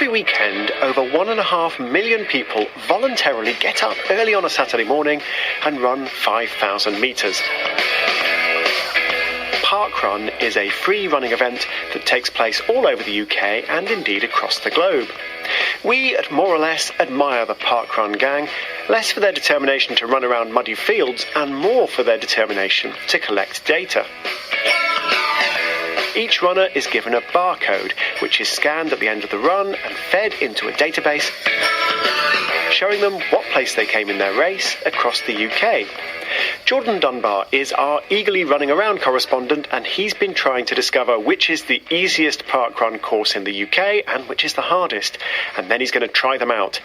Every weekend, over 1.5 million people voluntarily get up early on a Saturday morning and run 5,000 metres. Parkrun is a free running event that takes place all over the UK and indeed across the globe. We at More or Less admire the Parkrun gang, less for their determination to run around muddy fields and more for their determination to collect data. Each runner is given a barcode, which is scanned at the end of the run and fed into a database, showing them what place they came in their race across the UK. Jordan Dunbar is our eagerly running around correspondent, and he's been trying to discover which is the easiest parkrun course in the UK and which is the hardest, and then he's going to try them out.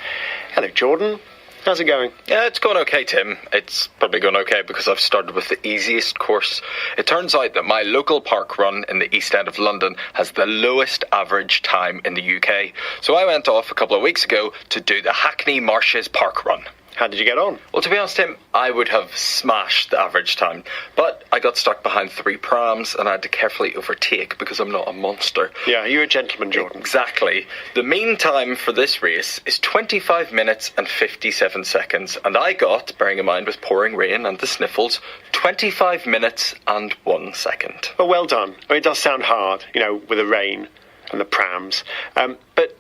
Hello, Jordan. How's it going? Yeah, it's going okay, Tim. It's probably going okay because I've started with the easiest course. It turns out that my local park run in the East End of London has the lowest average time in the UK. So I went off a couple of weeks ago to do the Hackney Marshes Park Run. How did you get on? Well, to be honest, Tim, I would have smashed the average time, but I got stuck behind 3 prams and I had to carefully overtake because I'm not a monster. Yeah, you're a gentleman, Jordan. Exactly. The mean time for this race is 25 minutes and 57 seconds, and I got, bearing in mind with pouring rain and the sniffles, 25 minutes and 1 second. Well done. I mean, it does sound hard, with the rain and the prams. But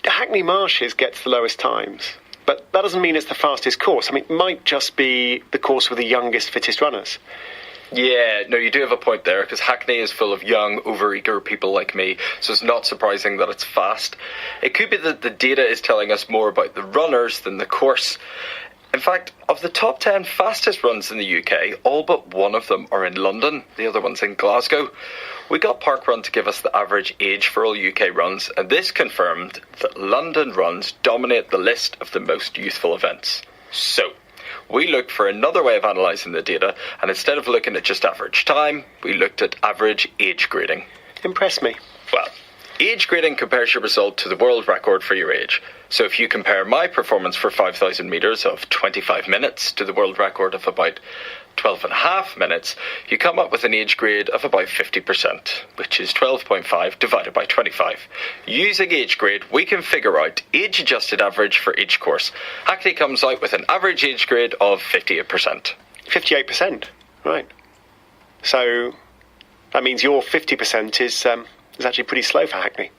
Hackney Marshes gets the lowest times. But that doesn't mean it's the fastest course. I mean, it might just be the course with the youngest, fittest runners. Yeah, no, you do have a point there, because Hackney is full of young, overeager people like me, so it's not surprising that it's fast. It could be that the data is telling us more about the runners than the course. In fact, of the top 10 fastest runs in the UK, all but one of them are in London. The other one's in Glasgow. We got Parkrun to give us the average age for all UK runs, and this confirmed that London runs dominate the list of the most youthful events. So, we looked for another way of analysing the data, and instead of looking at just average time, we looked at average age grading. Impress me. Well, age grading compares your result to the world record for your age. So if you compare my performance for 5,000 metres of 25 minutes to the world record of about 12.5 minutes, you come up with an age grade of about 50%, which is 12.5 divided by 25. Using age grade, we can figure out age-adjusted average for each course. Hackney comes out with an average age grade of 58%. 58%? Right. So that means your 50% is actually pretty slow for Hackney.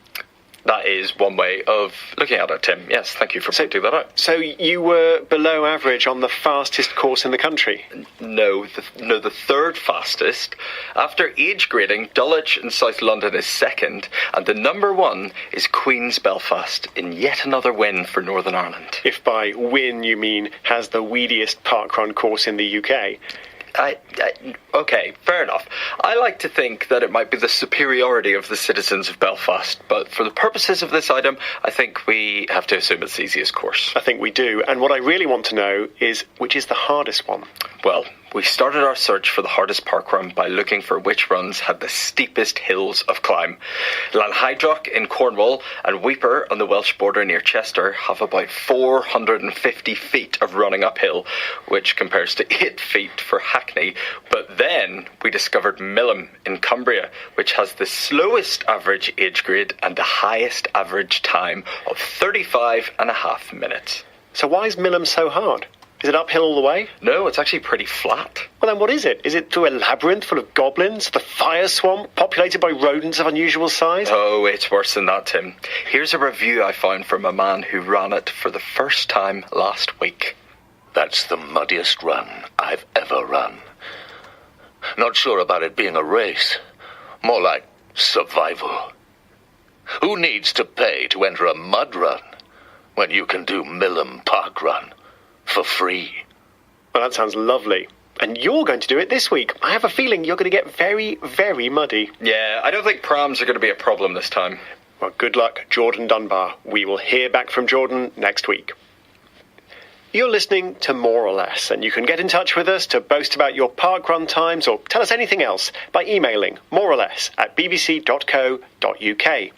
That is one way of looking at it, Tim. Yes, thank you for pointing that out. So you were below average on the fastest course in the country? No, the third fastest. After age grading, Dulwich in South London is second, and the number one is Queen's Belfast, in yet another win for Northern Ireland. If by win you mean has the weediest parkrun course in the UK. Okay, fair enough. I like to think that it might be the superiority of the citizens of Belfast, but for the purposes of this item, I think we have to assume it's the easiest course. I think we do, and what I really want to know is which is the hardest one? Well, we started our search for the hardest parkrun by looking for which runs had the steepest hills of climb. Lanhydrock in Cornwall and Weeper on the Welsh border near Chester have about 450 feet of running uphill, which compares to 8 feet for Hackney. But then we discovered Millom in Cumbria, which has the slowest average age grade and the highest average time of 35.5 minutes. So why is Millom so hard? Is it uphill all the way? No, it's actually pretty flat. Well, then what is it? Is it through a labyrinth full of goblins, the fire swamp, populated by rodents of unusual size? Oh, it's worse than that, Tim. Here's a review I found from a man who ran it for the first time last week. That's the muddiest run I've ever run. Not sure about it being a race. More like survival. Who needs to pay to enter a mud run when you can do Millom Park Run for free? Well, that sounds lovely. And you're going to do it this week. I have a feeling you're going to get very, very muddy. Yeah, I don't think prams are going to be a problem this time. Well, good luck, Jordan Dunbar. We will hear back from Jordan next week. You're listening to More or Less, and you can get in touch with us to boast about your parkrun times or tell us anything else by emailing moreorless@bbc.co.uk.